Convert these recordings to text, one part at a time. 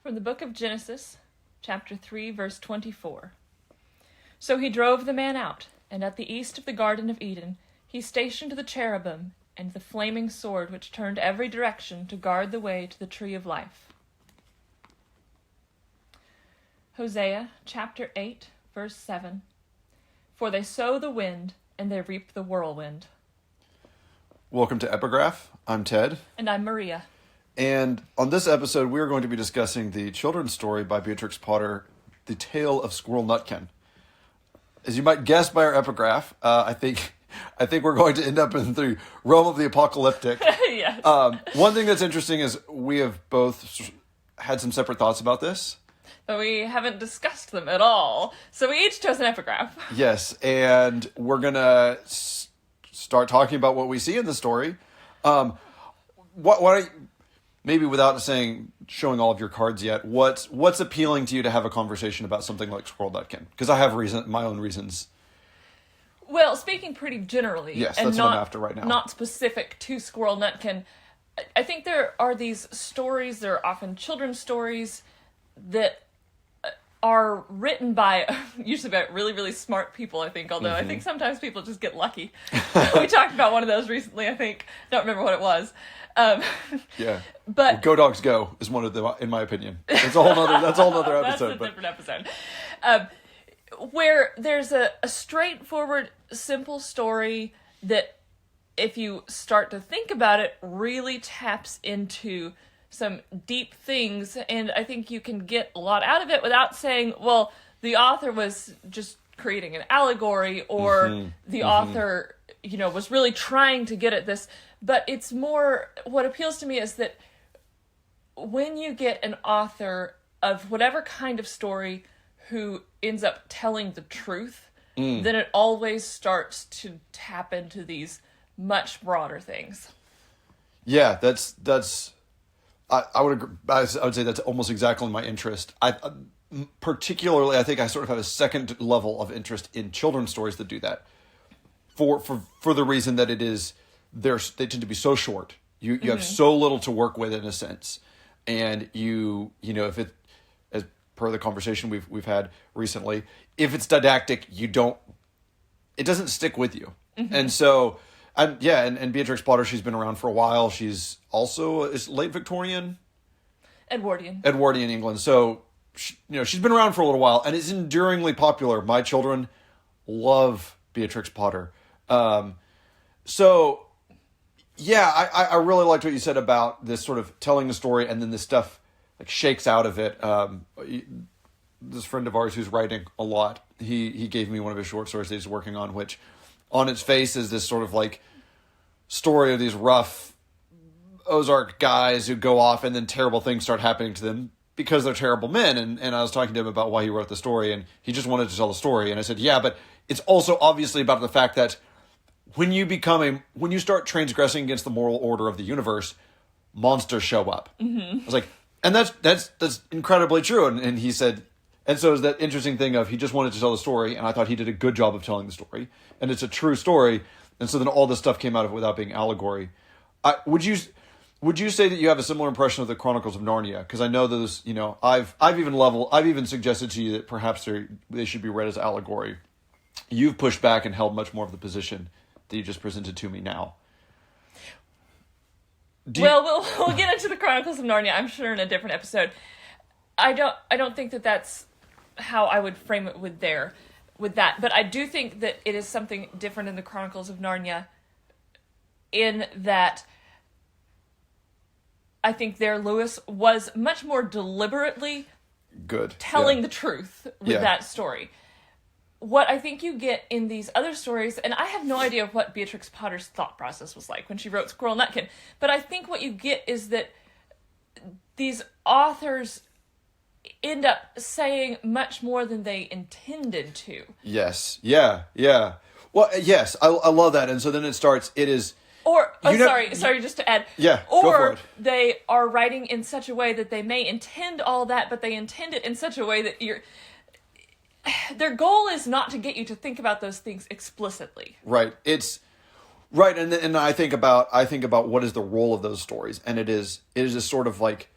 From the book of Genesis, chapter 3, verse 24. So he drove the man out, and at the east of the Garden of Eden he stationed the cherubim and the flaming sword which turned every direction to guard the way to the tree of life. Hosea, chapter 8, verse 7. For they sow the wind, and they reap the whirlwind. Welcome to Epigraph. I'm Ted. And I'm Maria. And on this episode, we are going to be discussing the children's story by Beatrix Potter, The Tale of Squirrel Nutkin. As you might guess by our epigraph, I think we're going to end up in the realm of the apocalyptic. Yes. One thing that's interesting is we have both had some separate thoughts about this. But we haven't discussed them at all. So we each chose an epigraph. Yes, and we're going to start talking about what we see in the story. Maybe without showing all of your cards yet, what's appealing to you to have a conversation about something like Squirrel Nutkin? Because I have my own reasons. Well, speaking pretty generally, yes, and that's what I'm after right now. Not specific to Squirrel Nutkin, I think there are these stories, there are often children's stories that are written by, usually by really, really smart people, I think, although I think sometimes people just get lucky. We talked about one of those recently, I think. Don't remember what it was. Yeah. But Go Dogs Go is one of them, in my opinion. That's a whole nother episode. That's a different episode. Where there's a straightforward, simple story that, if you start to think about it, really taps into some deep things, and I think you can get a lot out of it without saying, well, the author was just creating an allegory, or the author, was really trying to get at this. But it's more, what appeals to me is that when you get an author of whatever kind of story who ends up telling the truth, then it always starts to tap into these much broader things. Yeah, I would agree. I would say that's almost exactly my interest. Particularly, I think I sort of have a second level of interest in children's stories that do that. For the reason that they tend to be so short. You have so little to work with in a sense, and if it, as per the conversation we've had recently, if it's didactic, it doesn't stick with you, and so. And Beatrix Potter, she's been around for a while. She's also is late Victorian, Edwardian England. So she's been around for a little while and is enduringly popular. My children love Beatrix Potter. I really liked what you said about this sort of telling the story and then this stuff like shakes out of it. This friend of ours who's writing a lot, he gave me one of his short stories that he's working on, which on its face is this sort of like story of these rough Ozark guys who go off and then terrible things start happening to them because they're terrible men. And I was talking to him about why he wrote the story, and he just wanted to tell the story. And I said, yeah, but it's also obviously about the fact that when you start transgressing against the moral order of the universe, monsters show up. I was like, and that's incredibly true. And he said, and so it's that interesting thing of he just wanted to tell the story, and I thought he did a good job of telling the story. And it's a true story, and so then all this stuff came out of it without being allegory. Would you say that you have a similar impression of the Chronicles of Narnia? Because I know those, I've even suggested to you that perhaps they should be read as allegory. You've pushed back and held much more of the position that you just presented to me now. We'll get into the Chronicles of Narnia, I'm sure, in a different episode. I don't think that that's how I would frame it with that. But I do think that it is something different in the Chronicles of Narnia in that I think there Lewis was much more deliberately telling the truth with that story. What I think you get in these other stories, and I have no idea what Beatrix Potter's thought process was like when she wrote Squirrel Nutkin, but I think what you get is that these authors end up saying much more than they intended to. Yes. Yeah. Well, yes, I love that. And so then it is... Sorry, just to add. Yeah, or go for it. They are writing in such a way that they may intend all that, but they intend it in such a way that their goal is not to get you to think about those things explicitly. Right. It's right, and I think about what is the role of those stories, and it is a sort of like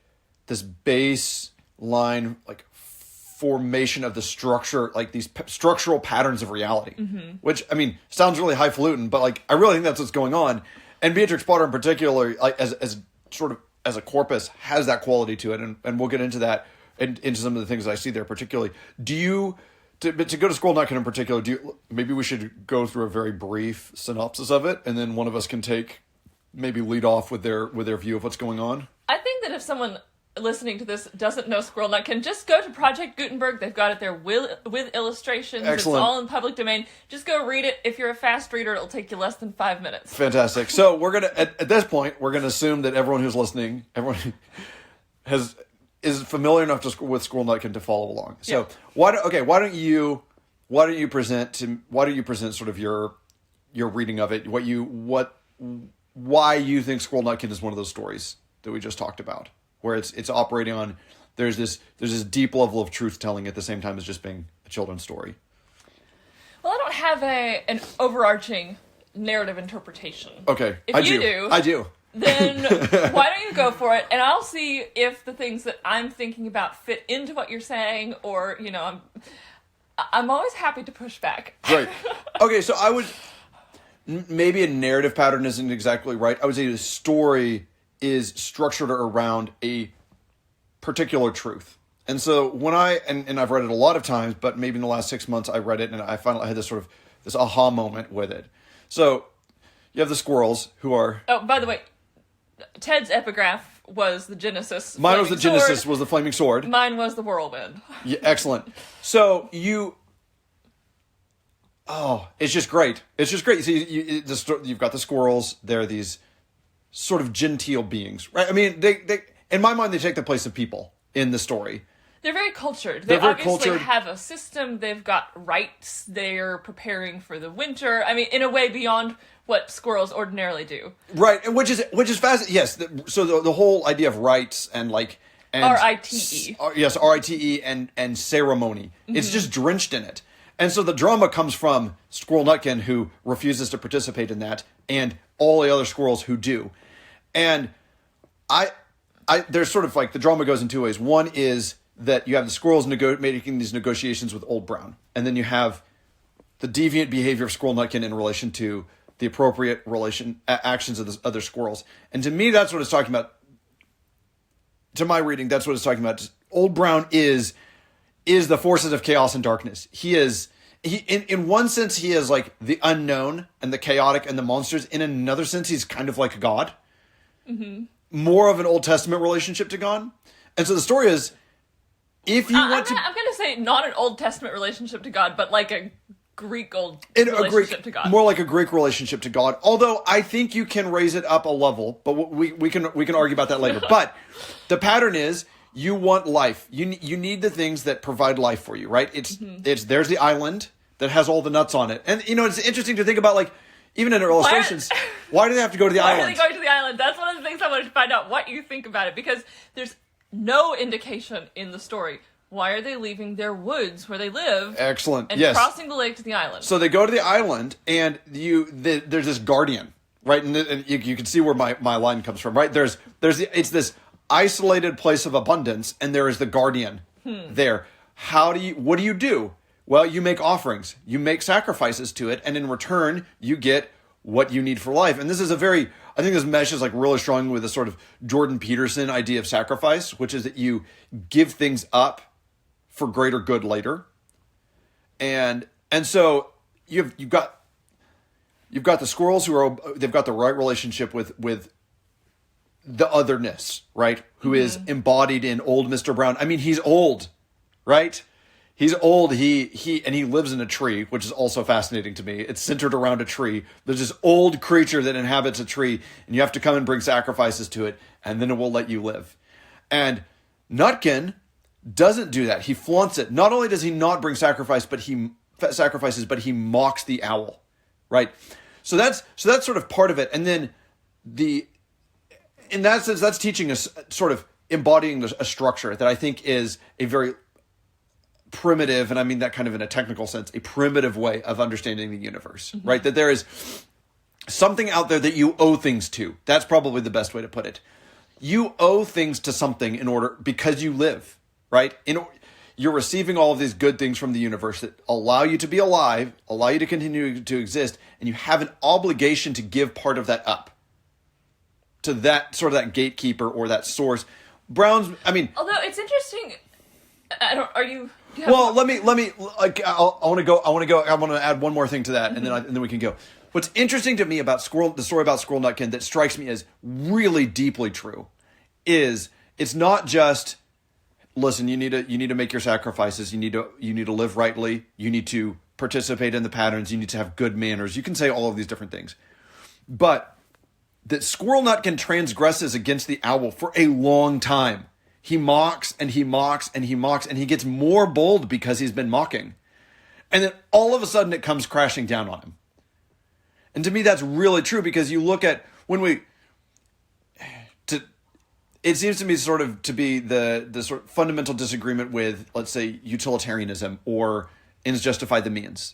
this base line like formation of the structure, like these structural patterns of reality, which I mean sounds really highfalutin, but like I really think that's what's going on. And Beatrix Potter in particular, like as sort of as a corpus, has that quality to it, and we'll get into that and into some of the things I see there particularly. Do you? To go to Squirrel Nutkin in particular, maybe we should go through a very brief synopsis of it, and then one of us can maybe lead off with their view of what's going on. I think that if someone listening to this doesn't know Squirrel Nutkin, just go to Project Gutenberg. They've got it there with illustrations. Excellent. It's all in public domain. Just go read it. If you're a fast reader, it'll take you less than 5 minutes. Fantastic. So we're gonna at this point we're gonna assume that everyone who's listening, everyone is familiar enough with Squirrel Nutkin to follow along. So why don't you present sort of your reading of it, why you think Squirrel Nutkin is one of those stories that we just talked about, where it's operating on there's this deep level of truth telling at the same time as just being a children's story. Well, I don't have an overarching narrative interpretation. Okay, If you do, I do. Then why don't you go for it, and I'll see if the things that I'm thinking about fit into what you're saying, or I'm always happy to push back. Right. Okay, so I would maybe a narrative pattern isn't exactly right. I would say the story is structured around a particular truth. And so when and I've read it a lot of times, but maybe in the last 6 months I read it and I finally had this aha moment with it. So you have the squirrels who are... Oh, by the way, Ted's epigraph was the Genesis. Mine was the Genesis, was the flaming sword. Mine was the whirlwind. Yeah, excellent. So it's just great. It's just great. See, you've got the squirrels. They're these sort of genteel beings, right? I mean, they in my mind, they take the place of people in the story. They're very cultured. They're very obviously cultured. Have a system. They've got rites. They're preparing for the winter. I mean, in a way beyond what squirrels ordinarily do. Right, and which is fascinating. Yes, so the whole idea of rites and R-I-T-E. Yes, R-I-T-E and ceremony. Mm-hmm. It's just drenched in it. And so the drama comes from Squirrel Nutkin, who refuses to participate in that, and all the other squirrels who do. And there's sort of like the drama goes in two ways. One is that you have the squirrels making these negotiations with Old Brown, and then you have the deviant behavior of Squirrel Nutkin in relation to the appropriate actions of the other squirrels. And to me, that's what it's talking about. To my reading, that's what it's talking about. Old Brown is the forces of chaos and darkness. In one sense, he is like the unknown and the chaotic and the monsters. In another sense, he's kind of like God. Mm-hmm. More of an Old Testament relationship to God. And so the story is, if you I'm going to say not an Old Testament relationship to God, but like a Greek relationship to God. More like a Greek relationship to God. Although I think you can raise it up a level, but we can argue about that later. But the pattern is, you want life. You need the things that provide life for you, right? There's the island that has all the nuts on it. And it's interesting to think about, like, even in illustrations, why do they have to go to the island? Why are they going to the island? That's one of the things I wanted to find out what you think about it, because there's no indication in the story. Why are they leaving their woods where they live? Excellent. And yes. Crossing the lake to the island? So they go to the island, and there's this guardian, right? And you can see where my line comes from, right? It's this isolated place of abundance, and there is the guardian there. What do you do? Well, you make offerings, you make sacrifices to it, and in return, you get what you need for life. And this is I think this meshes like really strongly with the sort of Jordan Peterson idea of sacrifice, which is that you give things up for greater good later. And so you've got the squirrels they've got the right relationship with the otherness, right? Who is embodied in old Mr. Brown. I mean, he's old, right? He's old. He lives in a tree, which is also fascinating to me. It's centered around a tree. There's this old creature that inhabits a tree, and you have to come and bring sacrifices to it, and then it will let you live. And Nutkin doesn't do that. He flaunts it. Not only does he not bring sacrifices, but he mocks the owl, right? So that's sort of part of it. And then in that sense, that's teaching us, sort of embodying a structure that I think is a very primitive, and I mean that kind of in a technical sense, a primitive way of understanding the universe, right? That there is something out there that you owe things to. That's probably the best way to put it. You owe things to something because you live. right? You're receiving all of these good things from the universe that allow you to be alive, allow you to continue to exist, and you have an obligation to give part of that up to that sort of that gatekeeper or that source. Although it's interesting, well, let me like I want to add one more thing to that, and then we can go. What's interesting to me about the story about Squirrel Nutkin that strikes me as really deeply true is it's not just, listen, you need to make your sacrifices, you need to live rightly, you need to participate in the patterns, you need to have good manners. You can say all of these different things. But that Squirrel Nutkin transgresses against the owl for a long time. He mocks and he mocks and he mocks, and he gets more bold because he's been mocking. And then all of a sudden it comes crashing down on him. And to me, that's really true, because you look at it seems to me sort of to be the sort of fundamental disagreement with, let's say, utilitarianism or ends justify the means.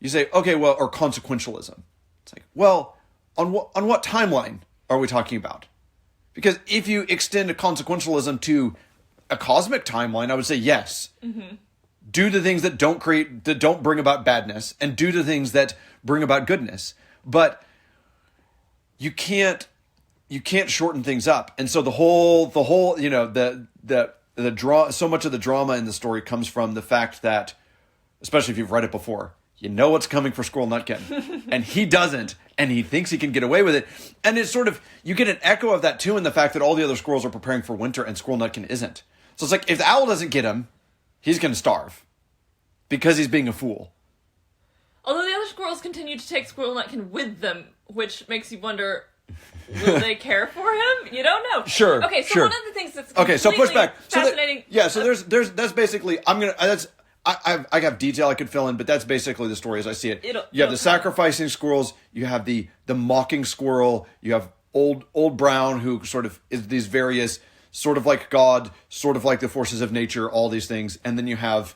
You say, okay, well, or consequentialism. It's like, well, on what timeline are we talking about? Because if you extend a consequentialism to a cosmic timeline, I would say yes. Mm-hmm. Do the things that don't bring about badness, and do the things that bring about goodness. But you can't shorten things up. And so the whole so much of the drama in the story comes from the fact that, especially if you've read it before, you know what's coming for Squirrel Nutkin, and he doesn't, and he thinks he can get away with it. And it's sort of, you get an echo of that too in the fact that all the other squirrels are preparing for winter and Squirrel Nutkin isn't. So it's like, if the owl doesn't get him, he's going to starve because he's being a fool. Although the other squirrels continue to take Squirrel Nutkin with them, which makes you wonder, will they care for him? You don't know. Sure. Okay, so sure. one of the things that's completely so push back. fascinating. So that's basically, I have detail I could fill in, but that's basically the story as I see it. You have the sacrificing squirrels, you have the mocking squirrel, you have old Brown, who sort of is these various, sort of like God, sort of like the forces of nature, all these things, and then you have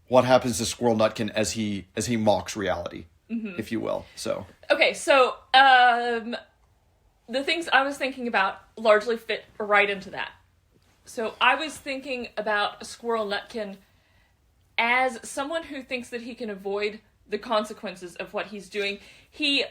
what happens to Squirrel Nutkin as he mocks reality, if you will. So okay, so the things I was thinking about largely fit right into that. So I was thinking about Squirrel Nutkin as someone who thinks that he can avoid the consequences of what he's doing. He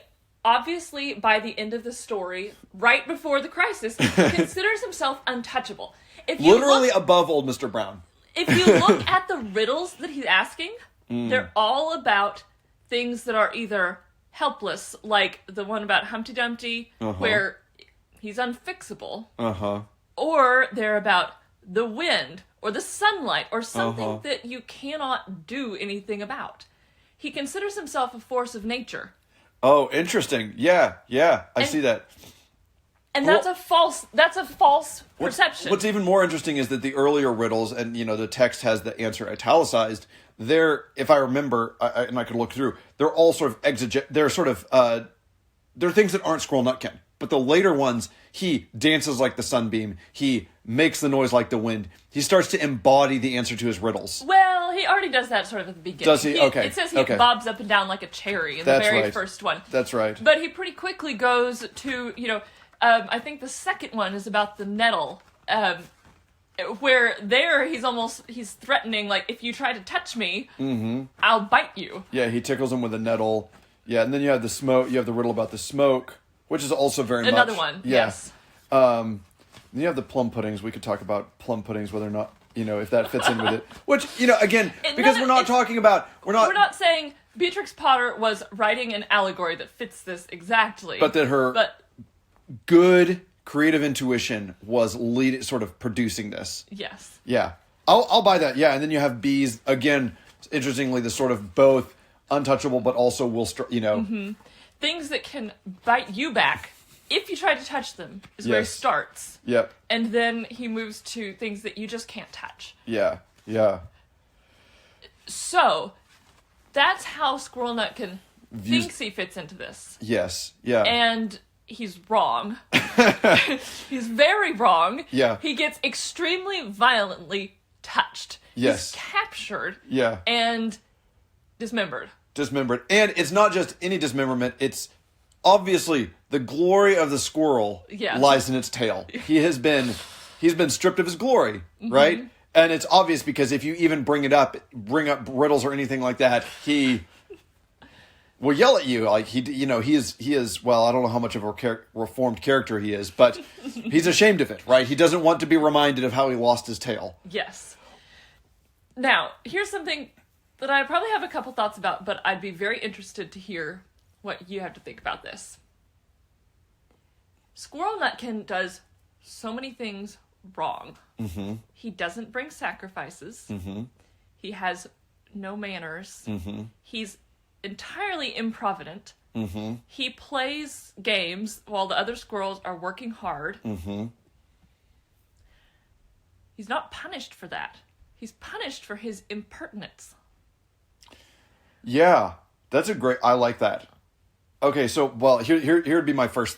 obviously, by the end of the story, right before the crisis, considers himself untouchable. Literally above old Mr. Brown. If you look at the riddles that he's asking, they're all about things that are either helpless, like the one about Humpty Dumpty, where he's unfixable, or they're about the wind, or the sunlight, or something that you cannot do anything about. He considers himself a force of nature. Oh, interesting. Yeah, I see that. And that's a false perception. What's even more interesting is that the earlier riddles, and the text has the answer italicized, if I remember, and I could look through, they're all sort of they're things that aren't Squirrel Nutkin. But the later ones, he dances like the sunbeam. He makes the noise like the wind. He starts to embody the answer to his riddles. Well, he already does that sort of at the beginning. Does he? Okay. It says he bobs up and down like a cherry in the very first one. That's right. But he pretty quickly goes to, I think the second one is about the nettle, where there he's threatening, like, if you try to touch me, I'll bite you. Yeah, he tickles him with a nettle. Yeah, and then you have the smoke. You have the riddle about the smoke, which is also another one. Yeah. Yes. Then you have the plum puddings. We could talk about plum puddings, whether or not, if that fits in with it. Which, again, because we're not saying Beatrix Potter was writing an allegory that fits this exactly. But that her good creative intuition was sort of producing this. Yes. Yeah. I'll buy that. Yeah. And then you have bees, again, interestingly, the sort of both untouchable, but also will, things that can bite you back if you try to touch them is where he starts. Yep. And then he moves to things that you just can't touch. Yeah. So, that's how Squirrel Nutkin thinks he fits into this. Yes. Yeah. And he's wrong. He's very wrong. Yeah. He gets extremely violently touched. Yes. He's captured. Yeah. And dismembered. And it's not just any dismemberment, it's obviously the glory of the squirrel lies in its tail. He's been stripped of his glory, right? And it's obvious because if you even bring up riddles or anything like that, he will yell at you. Like he is. Well, I don't know how much of a reformed character he is, but he's ashamed of it, right? He doesn't want to be reminded of how he lost his tail. Yes. Now, here's something that I probably have a couple thoughts about, but I'd be very interested to hear what you have to think about this. Squirrel Nutkin does so many things wrong. Mm-hmm. He doesn't bring sacrifices. Mm-hmm. He has no manners. Mm-hmm. He's entirely improvident. Mm-hmm. He plays games while the other squirrels are working hard. Mm-hmm. He's not punished for that. He's punished for his impertinence. Yeah, that's I like that. Okay, so, well, here'd be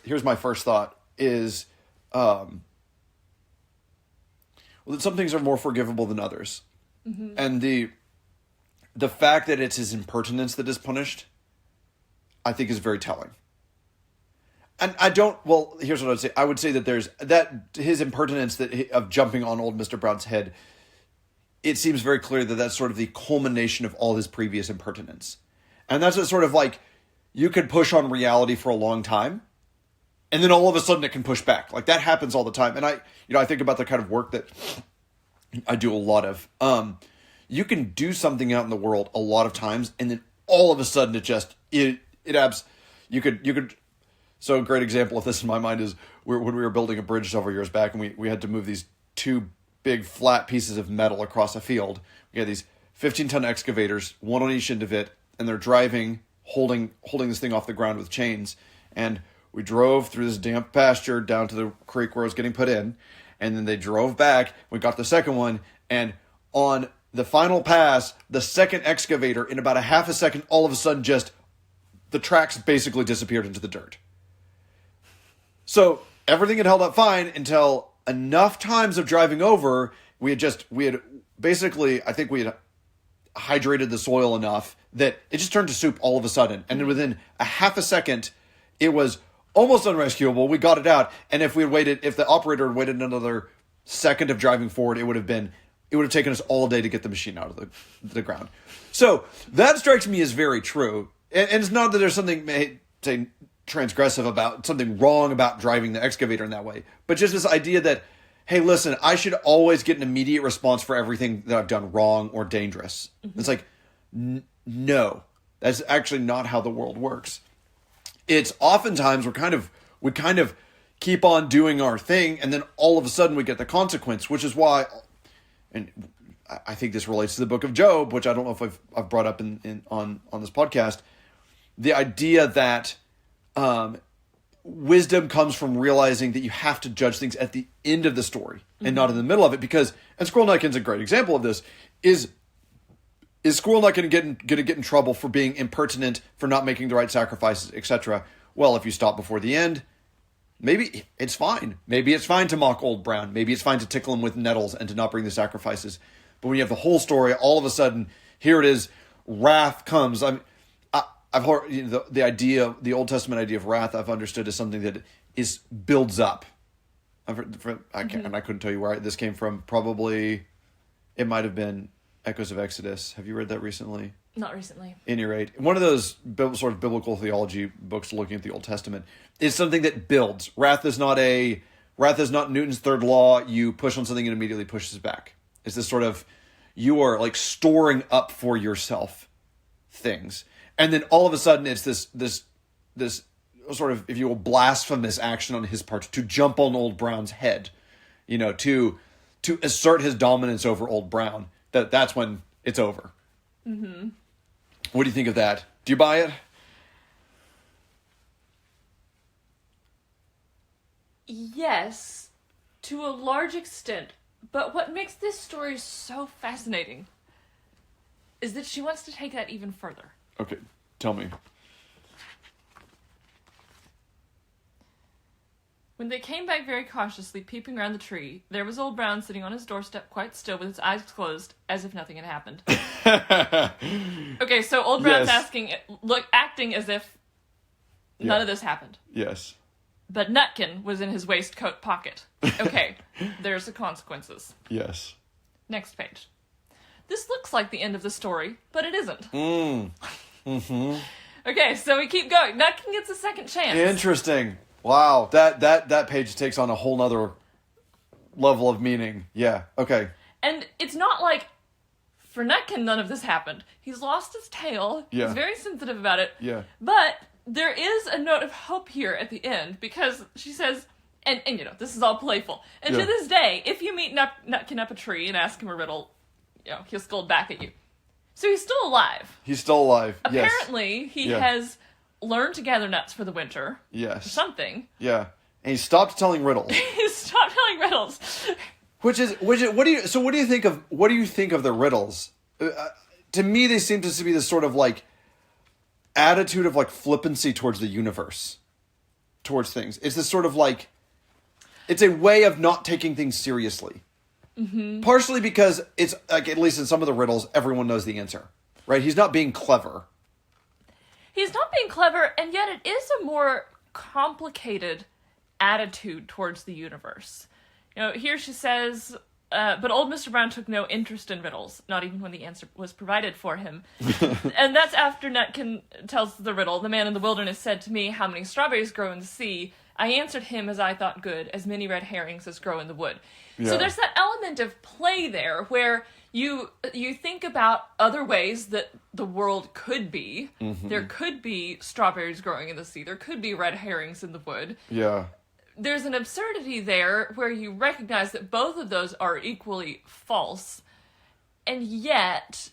here's my first thought is, well, that some things are more forgivable than others. Mm-hmm. And the fact that it's his impertinence that is punished, I think is very telling. And here's what I would say. I would say that there's, his impertinence of jumping on old Mr. Brown's head, it seems very clear that that's sort of the culmination of all his previous impertinence. And that's a sort of like, you could push on reality for a long time, and then all of a sudden it can push back. Like that happens all the time. And I think about the kind of work that I do a lot of. You can do something out in the world a lot of times, and then all of a sudden so a great example of this in my mind is when we were building a bridge several years back, and we had to move these two big flat pieces of metal across a field. We had these 15-ton excavators, one on each end of it, and they're driving, holding this thing off the ground with chains. And we drove through this damp pasture down to the creek where it was getting put in, and then they drove back. We got the second one, and on the final pass, the second excavator, in about a half a second, all of a sudden the tracks basically disappeared into the dirt. So everything had held up fine until enough times of driving over, we had basically, I think we had hydrated the soil enough that it just turned to soup all of a sudden. And then within a half a second, it was almost unrescuable. We got it out. And if the operator had waited another second of driving forward, it would have taken us all day to get the machine out of the ground. So that strikes me as very true. And it's not that there's something, say, transgressive about something wrong about driving the excavator in that way, but just this idea that, hey, listen, I should always get an immediate response for everything that I've done wrong or dangerous. Mm-hmm. It's like, no, that's actually not how the world works. It's oftentimes we kind of keep on doing our thing, and then all of a sudden we get the consequence, which is why, and I think this relates to the book of Job, which I don't know if I've brought up on this podcast, the idea that wisdom comes from realizing that you have to judge things at the end of the story and not in the middle of it. Because, and Squirrel Nutkin's a great example of this, is Squirrel Nutkin going to get in trouble for being impertinent, for not making the right sacrifices, etc.? Well, if you stop before the end, maybe it's fine. Maybe it's fine to mock Old Brown. Maybe it's fine to tickle him with nettles and to not bring the sacrifices. But when you have the whole story, all of a sudden, here it is, wrath comes. I've heard the idea, the Old Testament idea of wrath, I've understood as something that builds up. I couldn't tell you where this came from. Probably, it might have been Echoes of Exodus. Have you read that recently? Not recently. At any rate, one of those sort of biblical theology books looking at the Old Testament is something that builds. Wrath is not Newton's third law. You push on something and immediately pushes back. It's this sort of, you are like storing up for yourself things. And then all of a sudden it's this sort of, if you will, blasphemous action on his part to jump on Old Brown's head, to assert his dominance over Old Brown. That's when it's over. Mm-hmm. What do you think of that? Do you buy it? Yes, to a large extent. But what makes this story so fascinating is that she wants to take that even further. Okay, tell me. When they came back very cautiously, peeping around the tree, there was Old Brown sitting on his doorstep quite still with his eyes closed, as if nothing had happened. Okay, so Old Brown's acting as if none of this happened. Yes. But Nutkin was in his waistcoat pocket. Okay, there's the consequences. Yes. Next page. This looks like the end of the story, but it isn't. Okay, so we keep going. Nutkin gets a second chance. Interesting. Wow. That page takes on a whole nother level of meaning. Yeah. Okay. And it's not like, for Nutkin, none of this happened. He's lost his tail. Yeah. He's very sensitive about it. Yeah. But there is a note of hope here at the end, because she says, and you know, this is all playful. And Yeah. to this day, if you meet Nutkin up a tree and ask him a riddle, you know, he'll scold back at you. So he's still alive. He's still alive. Yes. Apparently, he has learned to gather nuts for the winter. Or Yes. something. Yeah. And he stopped telling riddles. He stopped telling riddles. What do you think of the riddles? To me, they seem to be this sort of like attitude of like flippancy towards the universe, towards things. It's this sort of like, it's a way of not taking things seriously. Mm-hmm. Partially because it's like, at least in some of the riddles, everyone knows the answer, right? He's not being clever. He's not being clever, and yet it is a more complicated attitude towards the universe. You know, here she says, but old Mr. Brown took no interest in riddles, not even when the answer was provided for him. And that's after Nutkin tells the riddle, the man in the wilderness said to me, how many strawberries grow in the sea? I answered him as I thought good, as many red herrings as grow in the wood. Yeah. So there's that element of play there, where you think about other ways that the world could be. Mm-hmm. There could be strawberries growing in the sea. There could be red herrings in the wood. Yeah. There's an absurdity there where you recognize that both of those are equally false, and yet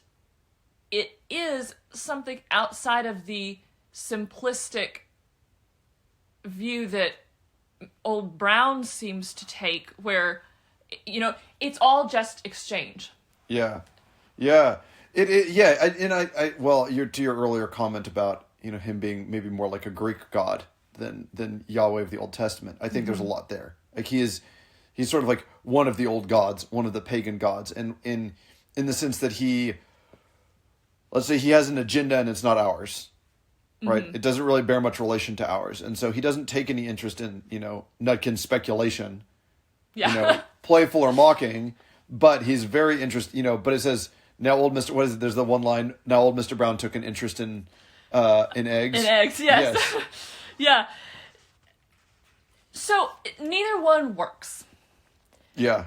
it is something outside of the simplistic view that Old Brown seems to take, where, you know, it's all just exchange. Yeah. Yeah. Well, to your earlier comment about, you know, him being maybe more like a Greek god than Yahweh of the Old Testament. I think there's a lot there. Like he's sort of like one of the old gods, one of the pagan gods, and in the sense that let's say he has an agenda and it's not ours, right? Mm-hmm. It doesn't really bear much relation to ours, and so he doesn't take any interest in, you know, Nutkin's speculation, you know, playful or mocking, but he's very interested, you know. But it says now old Mr. What is it? There's the one line. Now old Mr. Brown took an interest in eggs. In eggs, yes. Yeah. So, neither one works. Yeah.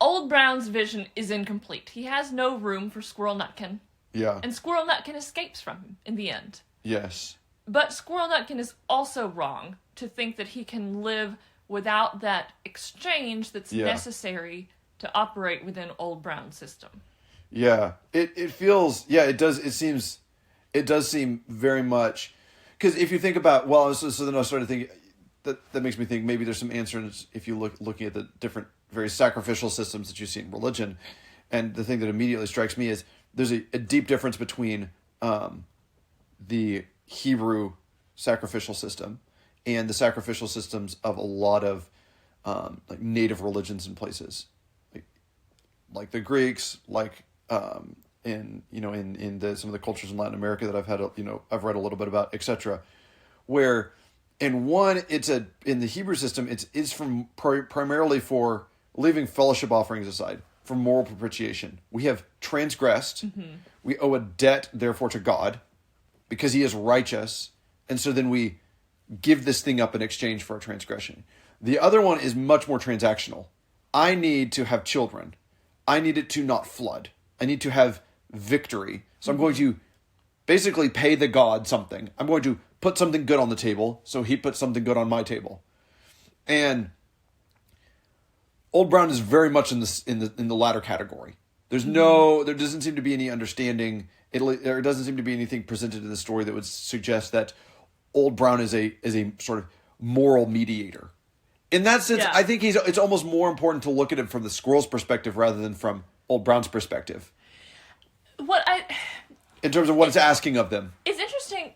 Old Brown's vision is incomplete. He has no room for Squirrel Nutkin. Yeah. And Squirrel Nutkin escapes from him in the end. Yes. But Squirrel Nutkin is also wrong to think that he can live without that exchange that's necessary to operate within Old Brown's system. Yeah. It feels, it does seem very much... Because if you think about, so then I started thinking, that makes me think maybe there's some answers if you looking at the different various sacrificial systems that you see in religion. And the thing that immediately strikes me is there's a deep difference between the Hebrew sacrificial system and the sacrificial systems of a lot of like native religions and places, like the Greeks, like in some of the cultures in Latin America that I've read a little bit about, etc. Where in one, in the Hebrew system, it's from primarily for leaving fellowship offerings aside, for moral propitiation. We have transgressed. Mm-hmm. We owe a debt, therefore, to God because he is righteous. And so then we give this thing up in exchange for a transgression. The other one is much more transactional. I need to have children. I need it to not flood. I need to have victory. So I'm going to basically pay the god something. I'm going to put something good on the table, so he puts something good on my table. And Old Brown is very much in the latter category. There doesn't seem to be any understanding. There doesn't seem to be anything presented in the story that would suggest that Old Brown is a sort of moral mediator. In that sense, I think it's almost more important to look at it from the squirrel's perspective rather than from Old Brown's perspective. In terms of what it's asking of them. It's interesting.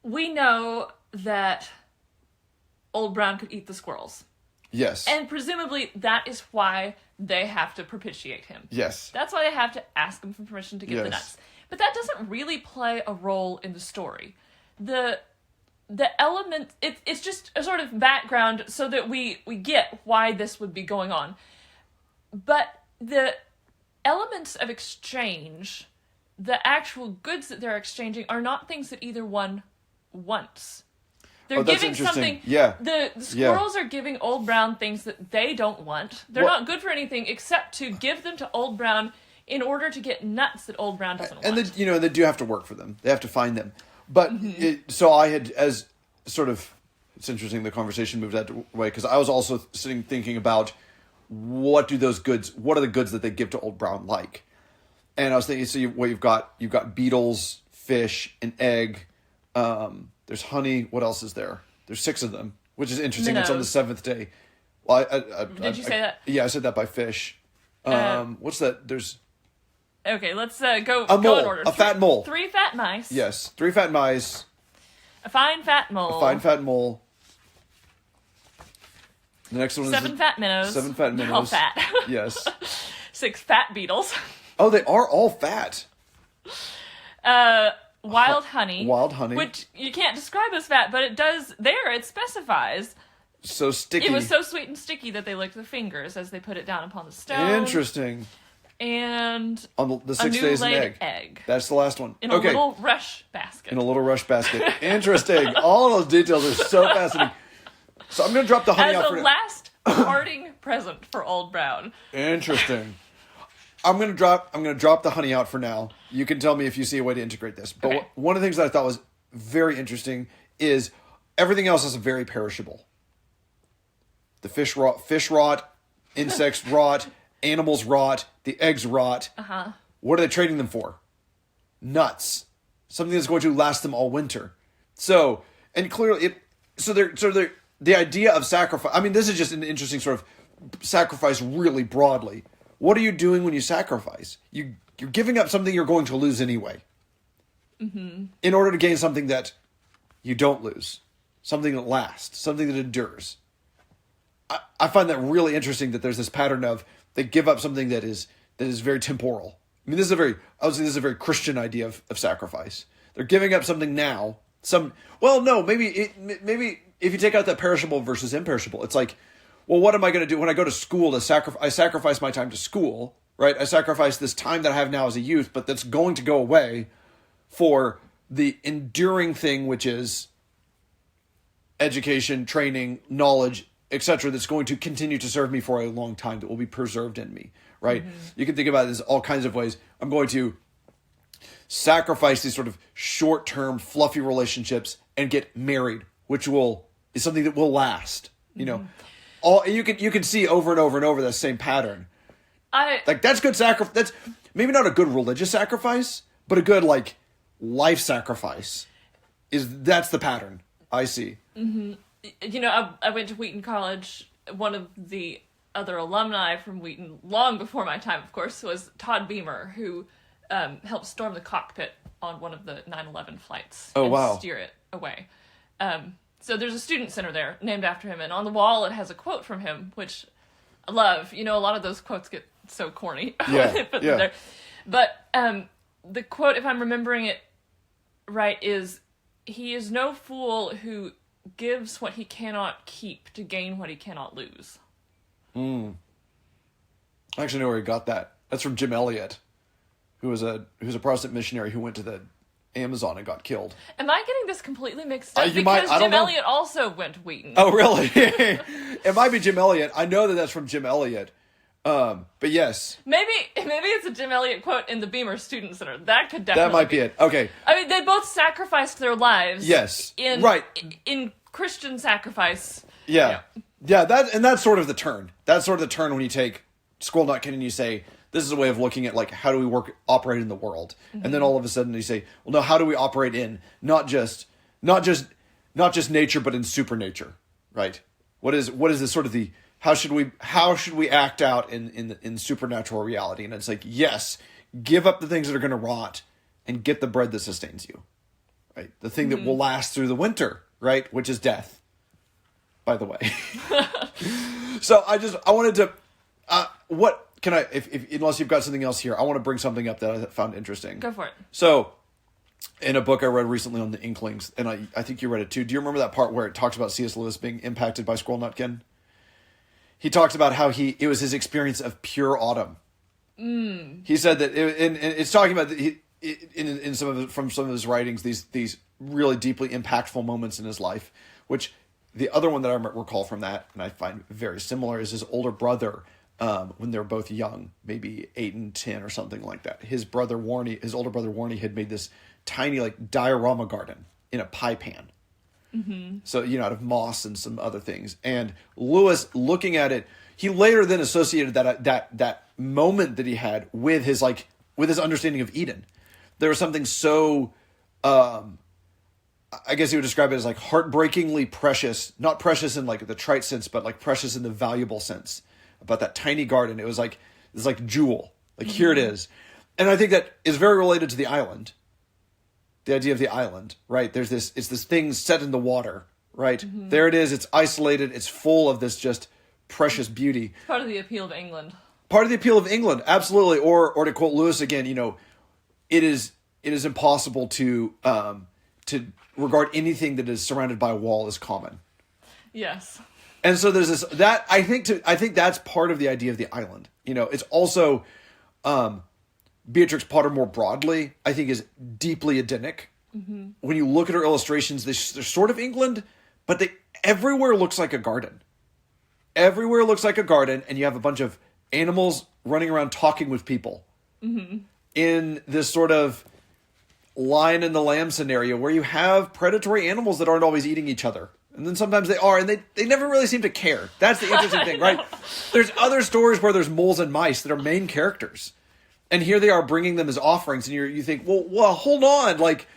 We know that Old Brown could eat the squirrels. Yes. And presumably that is why they have to propitiate him. Yes. That's why they have to ask him for permission to get the nuts. But that doesn't really play a role in the story. The the element, it's just a sort of background so that we get why this would be going on. But the elements of exchange, the actual goods that they're exchanging, are not things that either one wants. They're giving something. Yeah. The squirrels are giving Old Brown things that they don't want. They're not good for anything except to give them to Old Brown in order to get nuts that Old Brown doesn't want. And they do have to work for them. They have to find them. But so I had, as sort of, it's interesting the conversation moved that way, because I was also sitting thinking about what are the goods that they give to Old Brown like? And I was thinking, so you've got beetles, fish, an egg, there's honey. What else is there? There's 6 of them, which is interesting. Minnows. It's on the 7th day. Well, Did you say that? Yeah, I said that by fish. What's that? There's... Okay, let's go A mole. in order. Fat mole. 3 fat mice. Yes, 3 fat mice. A fine fat mole. A fine fat mole. The next one is 7 fat minnows. 7 fat minnows. All fat. Yes. 6 fat beetles. Oh, they are all fat. Wild honey. Wild honey. Which you can't describe as fat, but it specifies. So sticky. It was so sweet and sticky that they licked their fingers as they put it down upon the stone. Interesting. And on the 6 a new days laid an egg. That's the last one. In a little rush basket. In a little rush basket. Interesting. All those details are so fascinating. So I'm going to drop the honey as out for a last parting present for Old Brown. Interesting. I'm going to drop the honey out for now. You can tell me if you see a way to integrate this. But okay. One of the things that I thought was very interesting is everything else is very perishable. The fish rot, insects rot, animals rot, the eggs rot. Uh-huh. What are they trading them for? Nuts. Something that's going to last them all winter. So, and clearly the idea of sacrifice, I mean, this is just an interesting sort of sacrifice really broadly. What are you doing when you sacrifice? You're giving up something you're going to lose anyway. Mm-hmm. In order to gain something that you don't lose. Something that lasts. Something that endures. I find that really interesting that there's this pattern of they give up something that is very temporal. I mean, this is a very Christian idea of sacrifice. They're giving up something now. Maybe if you take out that perishable versus imperishable, it's like, well, what am I going to do when I go to school I sacrifice my time to school, right? I sacrifice this time that I have now as a youth, but that's going to go away for the enduring thing, which is education, training, knowledge, etc., that's going to continue to serve me for a long time, that will be preserved in me, right? Mm-hmm. You can think about this all kinds of ways. I'm going to sacrifice these sort of short-term, fluffy relationships and get married, which is something that will last. You know, you can see over and over and over that same pattern. That's good sacrifice. That's maybe not a good religious sacrifice, but a good life sacrifice. That's the pattern I see. Mm-hmm. You know, I went to Wheaton College. One of the other alumni from Wheaton, long before my time, of course, was Todd Beamer, who helped storm the cockpit on one of the 9/11 flights. Oh, and wow. steer it away. So there's a student center there named after him, and on the wall it has a quote from him, which I love. You know, a lot of those quotes get so corny when they put them there. But the quote, if I'm remembering it right, is, "He is no fool who gives what he cannot keep to gain what he cannot lose." I actually know where he got that. That's from Jim Elliot, who was a Protestant missionary who went to the Amazon and got killed. Am I getting this completely mixed up? Jim Elliot also went to Wheaton. Oh, really? It might be Jim Elliot. I know that's from Jim Elliot. But yes. Maybe it's a Jim Elliot quote in the Beamer Student Center. That could definitely That might be it. Okay. I mean, they both sacrificed their lives. Yes. In Christian sacrifice. Yeah. Yeah, that's sort of the turn. That's sort of the turn when you take Squirrel Nutkin and you say, this is a way of looking at how do we operate in the world. Mm-hmm. And then all of a sudden you say, well, no, how do we operate in not just nature, but in supernature, right? What is this sort of the how should we act out in supernatural reality? And it's like, yes, give up the things that are going to rot and get the bread that sustains you, right? The thing that will last through the winter, right? Which is death, by the way. So I wanted to, what can I, if unless you've got something else here, I want to bring something up that I found interesting. Go for it. So in a book I read recently on the Inklings, and I think you read it too. Do you remember that part where it talks about C.S. Lewis being impacted by Squirrel Nutkin? He talks about how it was his experience of pure autumn. He said that, and it's talking about in from some of his writings, these really deeply impactful moments in his life, which the other one that I recall from that, and I find very similar, is his older brother, when they were both young, maybe 8 and 10 or something like that. His older brother Warnie had made this tiny like diorama garden in a pie pan. Mm-hmm. So, out of moss and some other things. And Lewis, looking at it, he later then associated that moment that he had with his understanding of Eden. There was something so, I guess he would describe it as like heartbreakingly precious, not precious in like the trite sense, but like precious in the valuable sense about that tiny garden. It was like, it's like jewel, like here it is. And I think that is very related to the island. The idea of the island, right? It's this thing set in the water, right? Mm-hmm. There it is. It's isolated. It's full of this just precious beauty. Part of the appeal of England. Part of the appeal of England, absolutely. Or to quote Lewis again, it is impossible to regard anything that is surrounded by a wall as common. Yes. And so there's this that I think that's part of the idea of the island. It's also Beatrix Potter more broadly, I think, is deeply Edenic. Mm-hmm. When you look at her illustrations, they're sort of England, but everywhere looks like a garden. Everywhere looks like a garden, and you have a bunch of animals running around talking with people. Mm-hmm. In this sort of lion and the lamb scenario where you have predatory animals that aren't always eating each other. And then sometimes they are, and they never really seem to care. That's the interesting thing, right? There's other stories where there's moles and mice that are main characters. And here they are bringing them as offerings, and you think, well, hold on, like,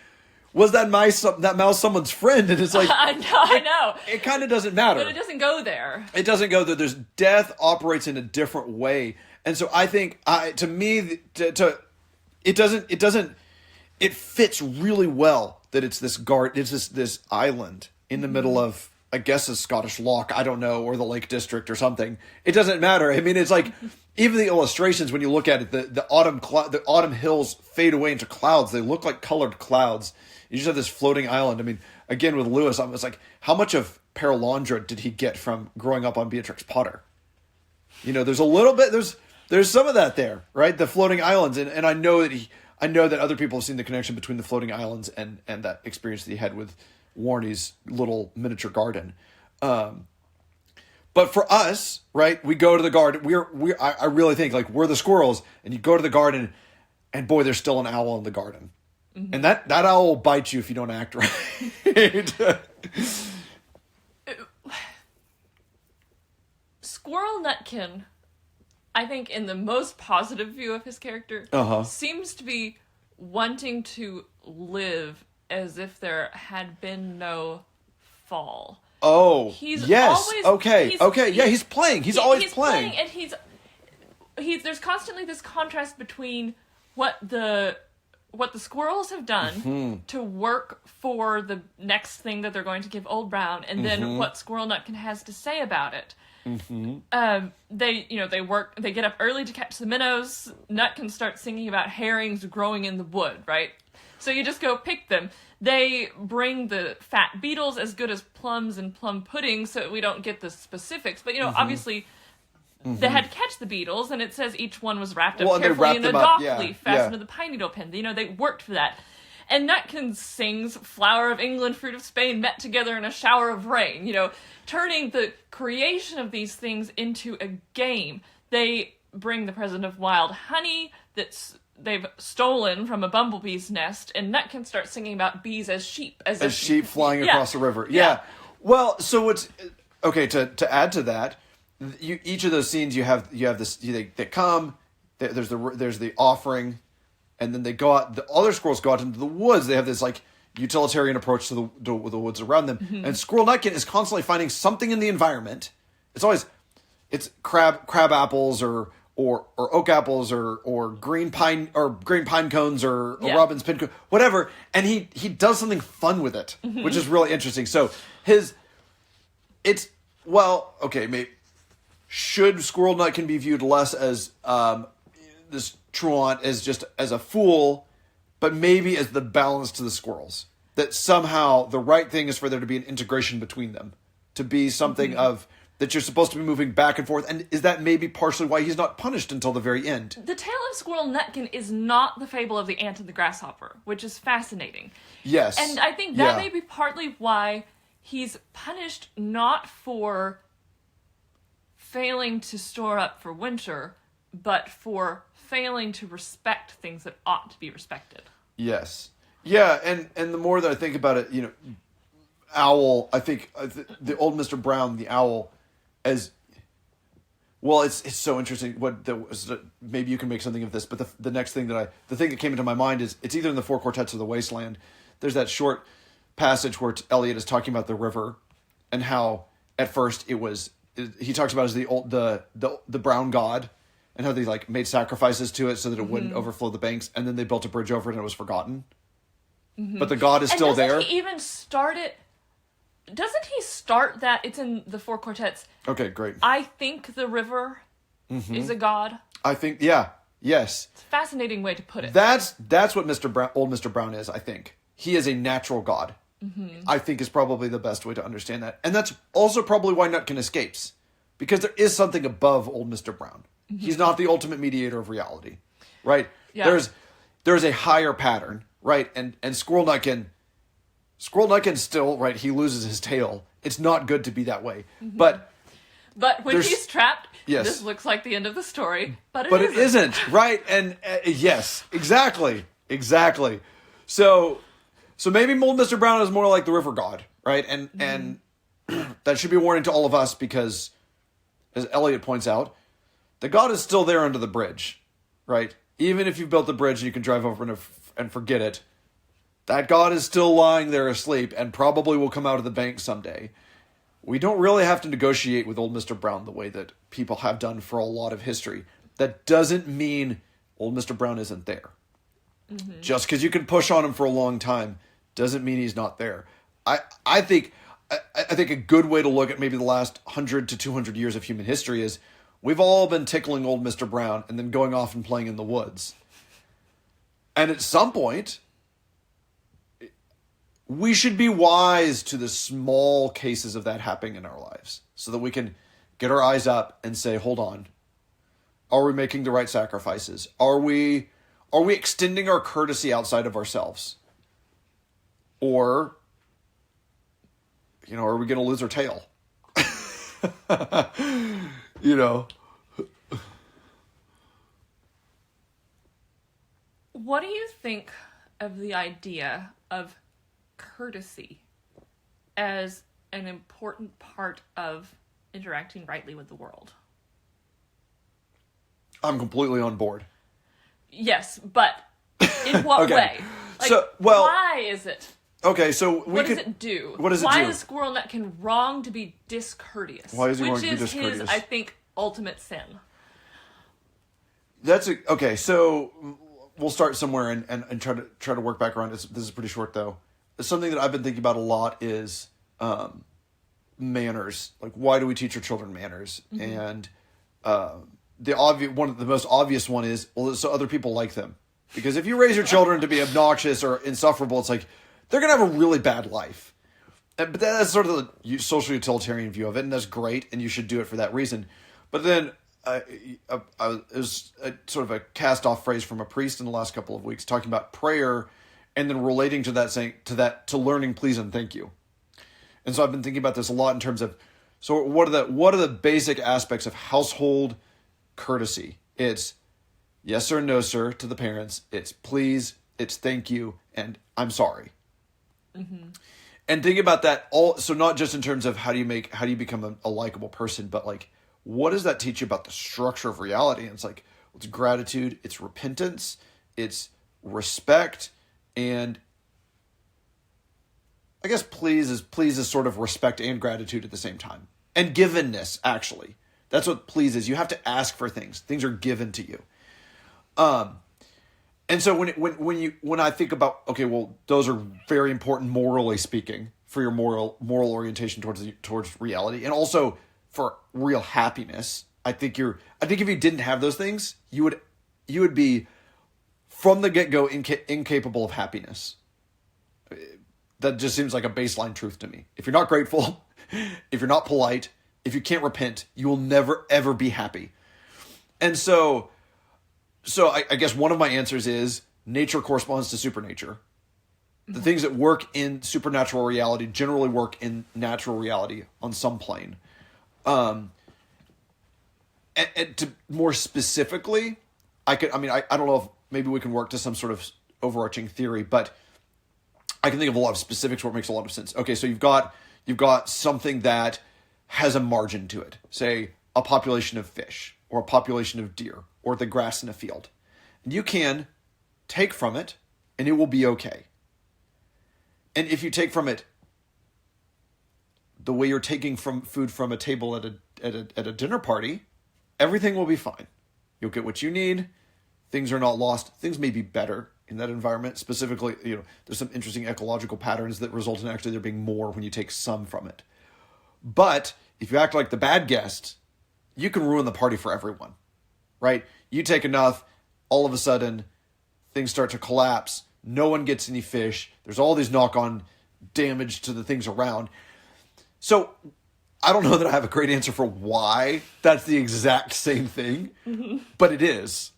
was that mouse someone's friend? And it's like, I know. It kind of doesn't matter. But it doesn't go there. It doesn't go there. There's death operates in a different way, and so I think, to me, it fits really well that it's this it's this island in the middle of, I guess, a Scottish loch, I don't know, or the Lake District or something. It doesn't matter. I mean, it's like, even the illustrations, when you look at it, the autumn hills fade away into clouds. They look like colored clouds. You just have this floating island. I mean, again, with Lewis, I was like, how much of Perelandra did he get from growing up on Beatrix Potter? There's a little bit, there's some of that there, right? The floating islands. And I know that other people have seen the connection between the floating islands and that experience that he had with Warnie's little miniature garden. But for us, right, we go to the garden. I really think, like, we're the squirrels, and you go to the garden, and boy, there's still an owl in the garden. Mm-hmm. And that owl will bite you if you don't act right. Squirrel Nutkin, I think, in the most positive view of his character, seems to be wanting to live as if there had been no fall. Oh, he's yes. Always, okay. Yeah, he's playing. He's always playing. And there's constantly this contrast between what the squirrels have done to work for the next thing that they're going to give Old Brown, and then what Squirrel Nutkin has to say about it. Mm-hmm. They get up early to catch the minnows. Nutkin starts singing about herrings growing in the wood, right? So you just go pick them. They bring the fat beetles as good as plums and plum pudding, so we don't get the specifics. But, obviously, they had to catch the beetles, and it says each one was wrapped up carefully in a dock leaf fastened to the pine needle pin. They worked for that. And Nutkin sings Flower of England, Fruit of Spain, met together in a shower of rain, turning the creation of these things into a game. They bring the present of wild honey they've stolen from a bumblebee's nest, and Nutkin starts singing about bees as sheep. As sheep flying across the river. Yeah. Well, so it's... Okay, to add to that, each of those scenes you have this... They come, there's the offering, and then they go out... The other squirrels go out into the woods. They have this, like, utilitarian approach to the woods around them. Mm-hmm. And Squirrel Nutkin is constantly finding something in the environment. It's crab apples or oak apples or green pine cones or robin's pin cone, whatever, and he does something fun with it, which is really interesting. So maybe should Squirrel Nutkin be viewed less as this truant as just as a fool but maybe as the balance to the squirrels. That somehow the right thing is for there to be an integration between them, to be something of that you're supposed to be moving back and forth. And is that maybe partially why he's not punished until the very end? The Tale of Squirrel Nutkin is not the fable of the ant and the grasshopper, which is fascinating. Yes. And I think that may be partly why he's punished not for failing to store up for winter, but for failing to respect things that ought to be respected. Yes. Yeah, and the more that I think about it, Owl, I think the old Mr. Brown, the owl, as well, it's so interesting. Maybe you can make something of this, but the next thing the thing that came into my mind is it's either in the Four Quartets or the Wasteland. There's that short passage where Eliot is talking about the river and how at first he talks about as the brown god and how they made sacrifices to it so that it wouldn't overflow the banks, and then they built a bridge over it and it was forgotten. But the god is still there. He even start it? Doesn't he start that? It's in the Four Quartets. Okay, great. I think the river is a god. I think, yeah, yes. It's a fascinating way to put it. That's what old Mr. Brown is, I think. He is a natural god. I think is probably the best way to understand that. And that's also probably why Nutkin escapes. Because there is something above old Mr. Brown. He's not the ultimate mediator of reality. Right? Yeah. There's a higher pattern, right? And Squirrel Nutkin still, right, he loses his tail. It's not good to be that way. But when he's trapped, yes. This looks like the end of the story. But it isn't, right? And yes, exactly. So maybe old Mr. Brown is more like the river god, right? And that should be a warning to all of us because, as Eliot points out, the god is still there under the bridge, right? Even if you've built the bridge and you can drive over and forget it, that god is still lying there asleep and probably will come out of the bank someday. We don't really have to negotiate with old Mr. Brown the way that people have done for a lot of history. That doesn't mean old Mr. Brown isn't there. Just because you can push on him for a long time doesn't mean he's not there. I think a good way to look at maybe the last 100 to 200 years of human history is we've all been tickling old Mr. Brown and then going off and playing in the woods. And at some point, we should be wise to the small cases of that happening in our lives so that we can get our eyes up and say, hold on, are we making the right sacrifices? Are we extending our courtesy outside of ourselves? Or, are we going to lose our tail? What do you think of the idea of courtesy as an important part of interacting rightly with the world? I'm completely on board. Yes, but in what Okay. way? Why is it? Okay, so what does it do? What does it Why do? is Squirrel Nutkin wrong to be discourteous? Why is he wrong to be Which is his, discourteous? I think, ultimate sin. Okay, so we'll start somewhere and try to work back around. This is pretty short though. Something that I've been thinking about a lot is manners. Like, why do we teach our children manners? And one of the most obvious one is, so other people like them. Because if you raise your children to be obnoxious or insufferable, it's like they're gonna have a really bad life. But that's sort of the social utilitarian view of it, and that's great, and you should do it for that reason. But then it was sort of a cast-off phrase from a priest in the last couple of weeks talking about prayer, and then relating to that, saying to learning please and thank you. And so I've been thinking about this a lot in terms of, so what are the basic aspects of household courtesy? It's yes or no, sir, to the parents. It's please, it's thank you, and I'm sorry. And think about that so not just in terms of how do you become a likable person, but like, what does that teach you about the structure of reality? And it's like, it's gratitude, it's repentance, it's respect, and I guess please is sort of respect and gratitude at the same time. And givenness, actually. That's what please is. You have to ask for things. Things are given to you. And so when I think about, okay, well, those are very important morally speaking for your moral orientation towards reality, and also for real happiness. I think if you didn't have those things, you would be from the get-go incapable of happiness. That just seems like a baseline truth to me. If you're not grateful, if you're not polite, if you can't repent, you will never, ever be happy. And so I guess one of my answers is nature corresponds to supernature. The things that work in supernatural reality generally work in natural reality on some plane. And to more specifically, I don't know if maybe we can work to some sort of overarching theory, but I can think of a lot of specifics where it makes a lot of sense. Okay, so you've got something that has a margin to it. Say a population of fish or a population of deer or the grass in a field. You can take from it and it will be okay. And if you take from it the way you're taking from food from a table at a dinner party, everything will be fine. You'll get what you need. Things are not lost. Things may be better in that environment. Specifically, there's some interesting ecological patterns that result in actually there being more when you take some from it. But if you act like the bad guest, you can ruin the party for everyone, right? You take enough, all of a sudden, things start to collapse. No one gets any fish. There's all these knock-on damage to the things around. So I don't know that I have a great answer for why that's the exact same thing, but it is.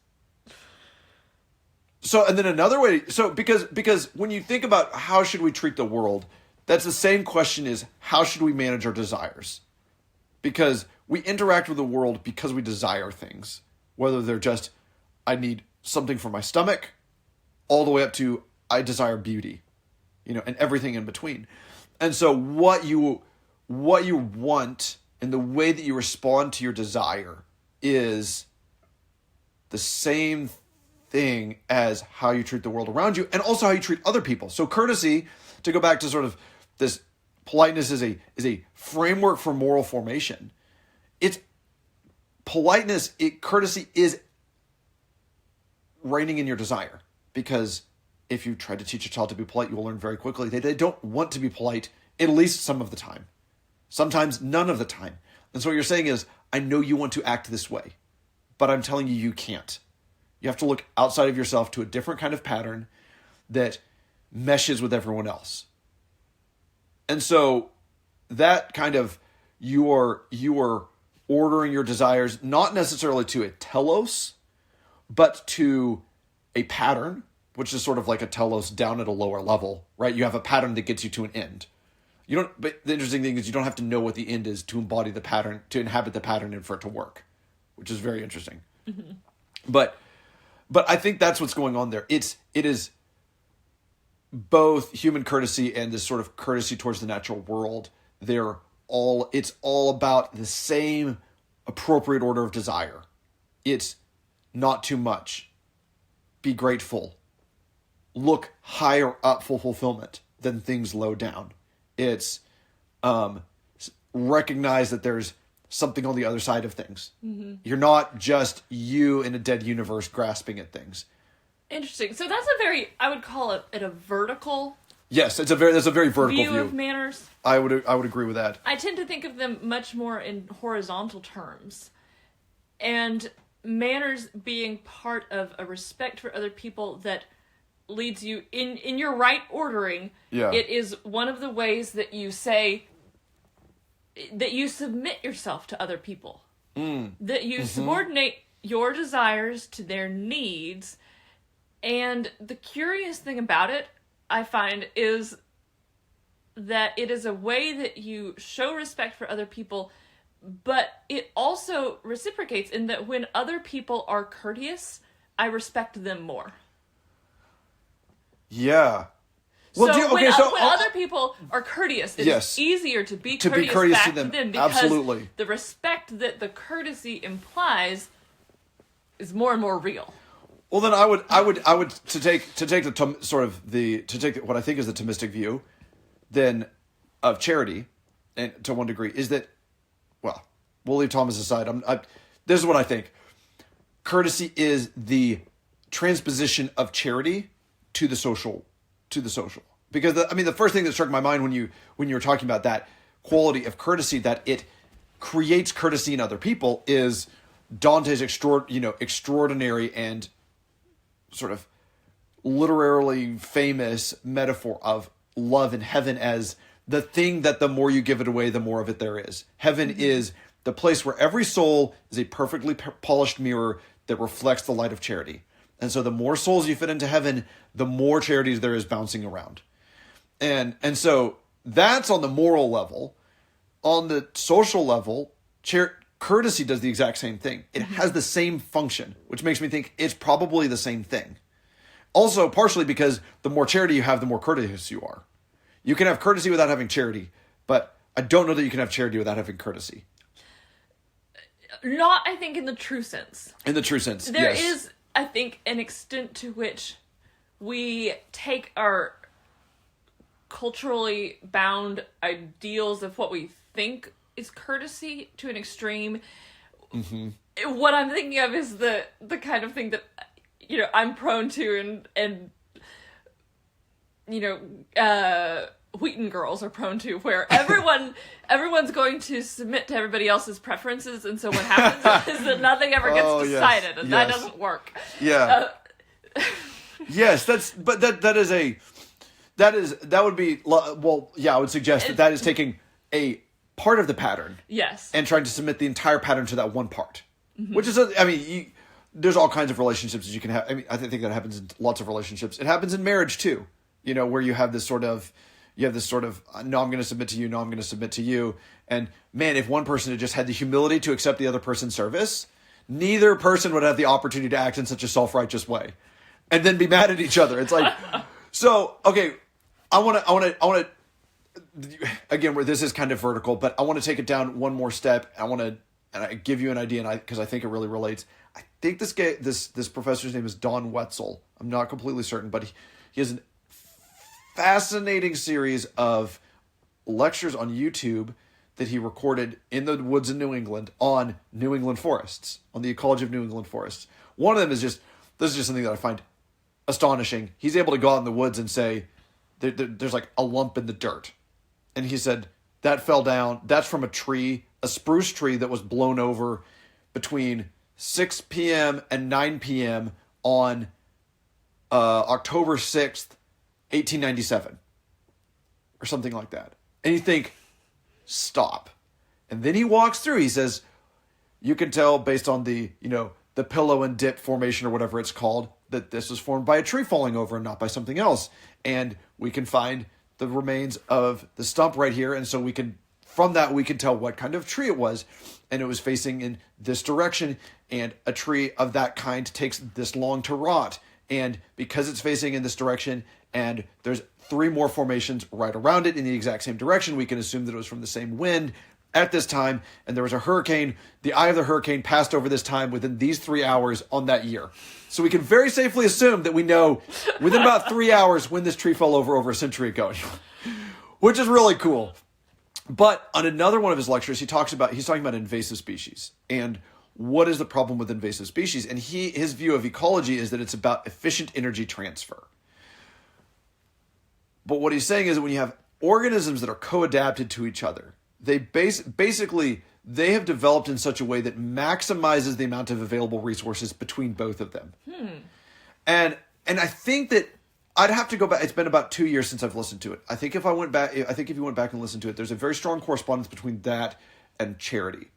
So, and then another way, because when you think about how should we treat the world, that's the same question is how should we manage our desires? Because we interact with the world because we desire things, whether they're just, I need something for my stomach, all the way up to, I desire beauty, and everything in between. And so what you want and the way that you respond to your desire is the same thing as how you treat the world around you and also how you treat other people. So courtesy, to go back to sort of this politeness is a framework for moral formation. It's politeness, courtesy is reining in your desire, because if you try to teach a child to be polite, you will learn very quickly that they don't want to be polite, at least some of the time. Sometimes none of the time. And so what you're saying is, I know you want to act this way, but I'm telling you, you can't. You have to look outside of yourself to a different kind of pattern that meshes with everyone else. And so that kind of, you are ordering your desires, not necessarily to a telos, but to a pattern, which is sort of like a telos down at a lower level, right? You have a pattern that gets you to an end. But the interesting thing is you don't have to know what the end is to embody the pattern, to inhabit the pattern and for it to work, which is very interesting. Mm-hmm. But I think that's what's going on there. It is both human courtesy and this sort of courtesy towards the natural world. It's all about the same appropriate order of desire. It's not too much. Be grateful. Look higher up for fulfillment than things low down. It's recognize that there's something on the other side of things. Mm-hmm. You're not just you in a dead universe grasping at things. Interesting. So that's I would call it a vertical. Yes, that's a very vertical view of manners. I would agree with that. I tend to think of them much more in horizontal terms, and manners being part of a respect for other people that leads you in your right ordering. Yeah. It is one of the ways that you say that you submit yourself to other people. That you subordinate your desires to their needs. And the curious thing about it, I find, is that it is a way that you show respect for other people, but it also reciprocates in that when other people are courteous, I respect them more. Yeah. Well, so when other people are courteous, it's easier to be courteous back to them because absolutely. The respect that the courtesy implies is more and more real. Well, then I would to take what I think is the Thomistic view, then of charity, and to one degree is that, well, we'll leave Thomas aside. This is what I think. Courtesy is the transposition of charity to the social. Because the first thing that struck my mind when you were talking about that quality of courtesy, that it creates courtesy in other people, is Dante's extraordinary and sort of literally famous metaphor of love in heaven as the thing that the more you give it away, the more of it there is. Heaven is the place where every soul is a perfectly polished mirror that reflects the light of charity. And so the more souls you fit into heaven, the more charities there is bouncing around. And so that's on the moral level. On the social level, courtesy does the exact same thing. It has the same function, which makes me think it's probably the same thing. Also, partially because the more charity you have, the more courteous you are. You can have courtesy without having charity, but I don't know that you can have charity without having courtesy. Not, I think, in the true sense. In the true sense, There yes. is, I think, an extent to which we take our culturally bound ideals of what we think is courtesy to an extreme. Mm-hmm. What I'm thinking of is the kind of thing that, you know, I'm prone to and you know, Wheaton girls are prone to, where everyone's going to submit to everybody else's preferences, and so what happens is that nothing ever gets decided, and that doesn't work. Yeah. Yes, that would be, well, yeah, I would suggest that is taking a part of the pattern. Yes. And trying to submit the entire pattern to that one part. Mm-hmm. Which is, there's all kinds of relationships that you can have. I mean, I think that happens in lots of relationships. It happens in marriage too. You know, where you have this sort of, no, I'm going to submit to you, no, I'm going to submit to you. And man, if one person had just had the humility to accept the other person's service, neither person would have the opportunity to act in such a self-righteous way. And then be mad at each other. It's like, so, okay, I want to, again, where this is kind of vertical, but I want to take it down one more step. And I give you an idea, because I think it really relates. I think this professor's name is Don Wetzel. I'm not completely certain, but he has a fascinating series of lectures on YouTube that he recorded in the woods in New England on New England forests, on the ecology of New England forests. One of them is this is just something that I find astonishing. He's able to go out in the woods and say, there's like a lump in the dirt. And he said, that fell down. That's from a tree, a spruce tree that was blown over between 6 p.m. and 9 p.m. on October 6th, 1897. Or something like that. And you think, stop. And then he walks through. He says, you can tell based on the pillow and dip formation or whatever it's called, that this was formed by a tree falling over and not by something else. And we can find the remains of the stump right here. And so from that, we can tell what kind of tree it was. And it was facing in this direction. And a tree of that kind takes this long to rot. And because it's facing in this direction, and there's 3 more formations right around it in the exact same direction, we can assume that it was from the same wind at this time, and there was a hurricane. The eye of the hurricane passed over this time within these 3 hours on that year. So we can very safely assume that we know within about 3 hours when this tree fell over a century ago, which is really cool. But on another one of his lectures, he's talking about invasive species and what is the problem with invasive species. And his view of ecology is that it's about efficient energy transfer. But what he's saying is that when you have organisms that are co-adapted to each other, they basically have developed in such a way that maximizes the amount of available resources between both of them. And I think that I'd have to go back. It's been about 2 years since I've listened to it. I think if you went back and listened to it, there's a very strong correspondence between that and charity.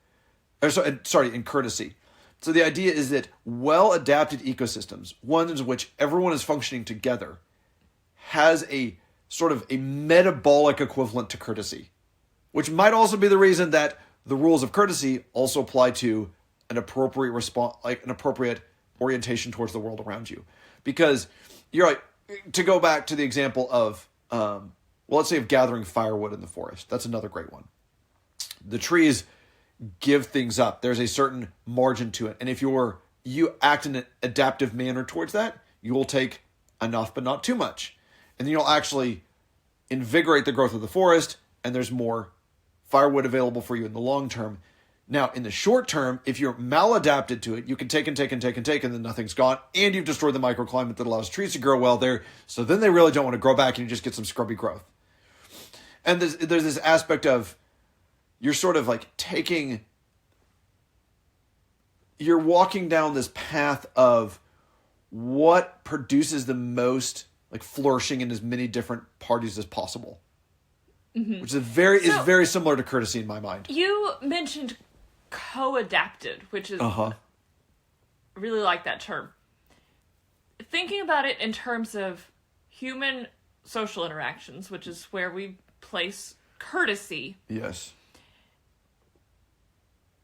And courtesy. So the idea is that well-adapted ecosystems, ones in which everyone is functioning together, has a sort of a metabolic equivalent to courtesy. Which might also be the reason that the rules of courtesy also apply to an appropriate response, like an appropriate orientation towards the world around you. Because you're like, to go back to the example of, let's say of gathering firewood in the forest. That's another great one. The trees give things up. There's a certain margin to it. And if you act in an adaptive manner towards that, you will take enough but not too much. And then you'll actually invigorate the growth of the forest, and there's more firewood available for you in the long term. Now, in the short term, if you're maladapted to it, you can take and take and take and take, and then nothing's gone, and you've destroyed the microclimate that allows trees to grow well there. So then they really don't want to grow back, and you just get some scrubby growth. And there's this aspect of you're sort of like you're walking down this path of what produces the most like flourishing in as many different parties as possible. Which is very similar to courtesy in my mind. You mentioned co-adapted, which is really like that term. Thinking about it in terms of human social interactions, which is where we place courtesy. Yes.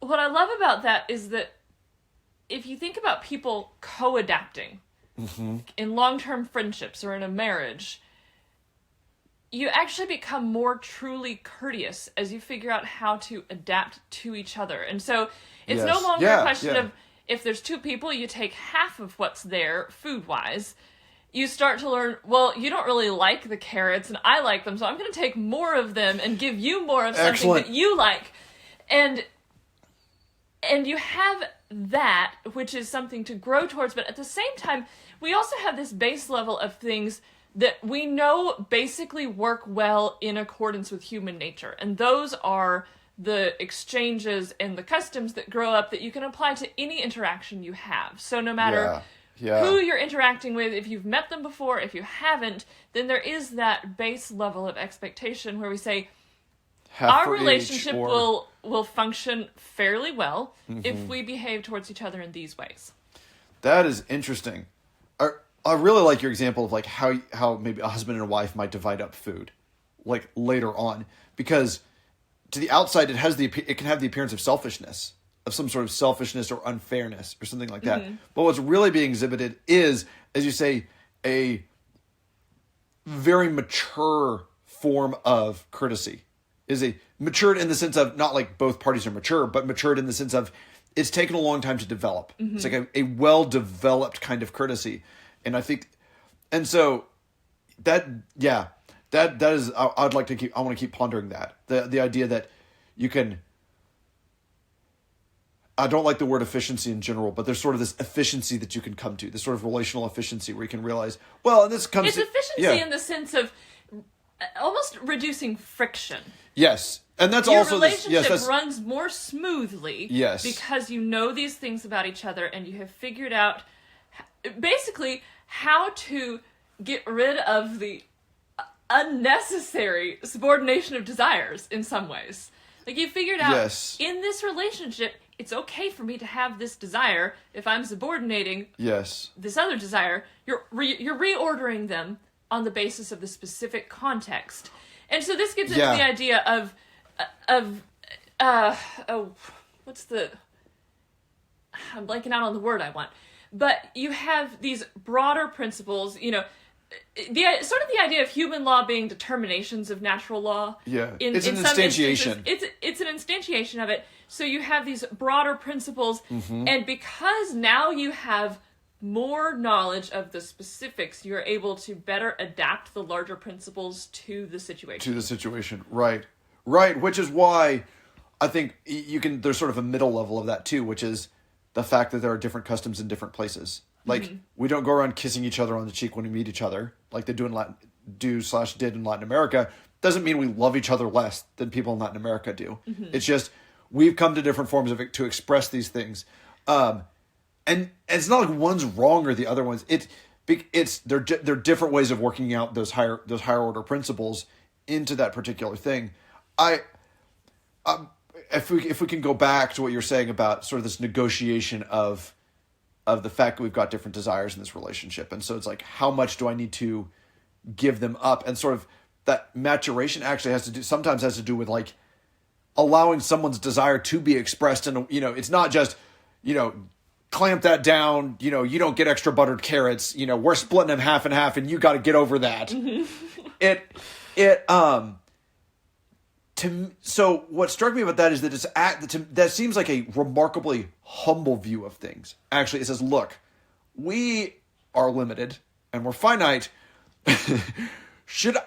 What I love about that is that if you think about people co-adapting in long-term friendships or in a marriage, you actually become more truly courteous as you figure out how to adapt to each other. And so it's no longer a question of, if there's two people, you take half of what's there food-wise. You start to learn, well, you don't really like the carrots and I like them, so I'm going to take more of them and give you more of something that you like. And you have that, which is something to grow towards, but at the same time, we also have this base level of things that we know basically work well in accordance with human nature. And those are the exchanges and the customs that grow up that you can apply to any interaction you have. So no matter who you're interacting with, if you've met them before, if you haven't, then there is that base level of expectation where we say, our relationship will function fairly well if we behave towards each other in these ways. That is interesting. I really like your example of like how maybe a husband and a wife might divide up food, like later on, because to the outside it can have the appearance of selfishness, of some sort of selfishness or unfairness or something like that. But what's really being exhibited is, as you say, a very mature form of courtesy. Is a matured in the sense of not like both parties are mature, but matured in the sense of it's taken a long time to develop. It's like a well-developed kind of courtesy. And I think, and so that is, I want to keep pondering that. The idea that you can, I don't like the word efficiency in general, but there's sort of this efficiency that you can come to, this sort of relational efficiency where you can realize, well, and this comes It's efficiency in the sense of almost reducing friction. Yes. And that's Your also relationship runs more smoothly because you know these things about each other and you have figured out basically how to get rid of the unnecessary subordination of desires in some ways. Like you figured out in this relationship, it's okay for me to have this desire if I'm subordinating this other desire. You're reordering them on the basis of the specific context. And so this gets into the idea of what's the, I'm blanking out on the word I want. But you have these broader principles, you know, sort of the idea of human law being determinations of natural law. Yeah, it's an instantiation. It's an instantiation of it. So you have these broader principles, and because now you have more knowledge of the specifics, you're able to better adapt the larger principles to the situation. Right. Which is why I think there's sort of a middle level of that too, which is the fact that there are different customs in different places. Like, we don't go around kissing each other on the cheek when we meet each other, like they did in Latin America. Doesn't mean we love each other less than people in Latin America do. It's just, we've come to different forms of it to express these things. And it's not like one's wrong or the other one's. They're different ways of working out those higher order principles into that particular thing. If we can go back to what you're saying about sort of this negotiation of the fact that we've got different desires in this relationship, and so it's like, how much do I need to give them up? And sort of that maturation actually sometimes has to do with like allowing someone's desire to be expressed, and it's not just clamp that down, you don't get extra buttered carrots, we're splitting them half and half and you got to get over that. So what struck me about that is that that seems like a remarkably humble view of things. Actually, it says, look, we are limited and we're finite. Should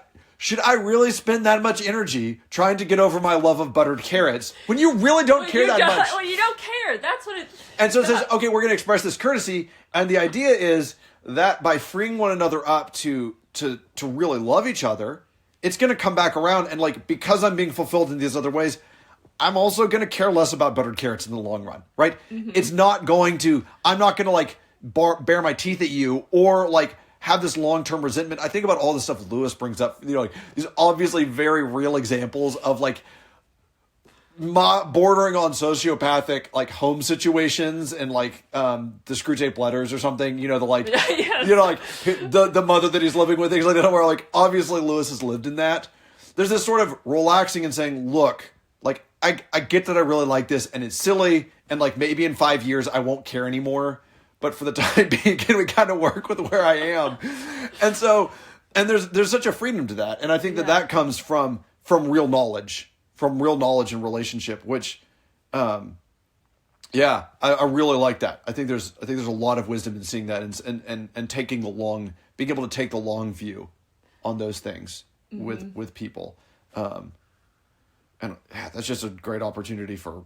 I really spend that much energy trying to get over my love of buttered carrots when you really don't care that much? When you don't care, that's what it... And so it says, okay, we're going to express this courtesy, and the idea is that by freeing one another up to really love each other, it's going to come back around, and like, because I'm being fulfilled in these other ways, I'm also going to care less about buttered carrots in the long run, right? I'm not going to like bare my teeth at you or like have this long-term resentment. I think about all the stuff Lewis brings up, you know, like these obviously very real examples of like bordering on sociopathic like home situations and like the Screwtape Letters or something, you know, the like Yes. you know, like the mother that he's living with, things like that, where like obviously Lewis has lived in that. There's this sort of relaxing and saying, look, like I get that I really like this and it's silly and like maybe in 5 years I won't care anymore, but for the time being can we kind of work with where I am? And so there's such a freedom to that, and I think that comes from real knowledge. From real knowledge and relationship, which, I really like that. I think there's a lot of wisdom in seeing that and taking being able to take the long view on those things with people, and that's just a great opportunity for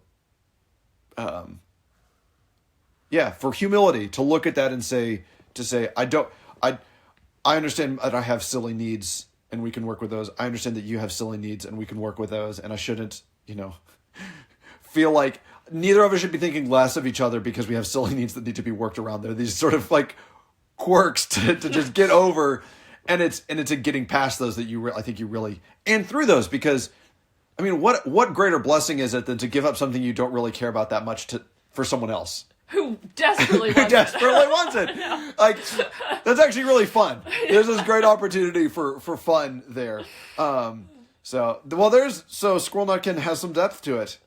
humility to look at that and say I understand that I have silly needs. And we can work with those. I understand that you have silly needs and we can work with those. And I shouldn't, you know, feel like neither of us should be thinking less of each other because we have silly needs that need to be worked around. There are these sort of like quirks to just get over. And it's a getting past those that I think you really, and through those, because I mean, what greater blessing is it than to give up something you don't really care about that much for someone else? Who desperately wants it. Like, that's actually really fun. There's this great opportunity for fun there. Squirrel Nutkin has some depth to it.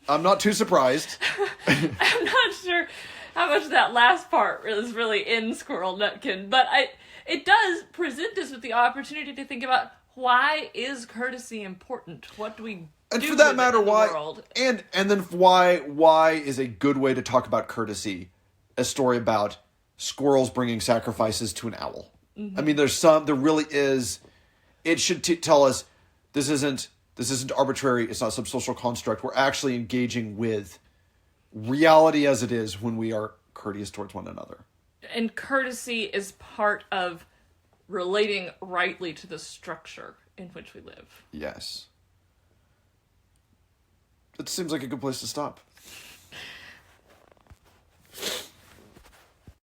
I'm not too surprised. I'm not sure how much that last part is really in Squirrel Nutkin, but it does present us with the opportunity to think about, why is courtesy important? What do we and do for that with matter, it in why the world? and then why is a good way to talk about courtesy a story about squirrels bringing sacrifices to an owl? I mean, there really is. It should tell us this isn't arbitrary. It's not some social construct. We're actually engaging with reality as it is when we are courteous towards one another. And courtesy is part of relating rightly to the structure in which we live. Yes. It seems like a good place to stop.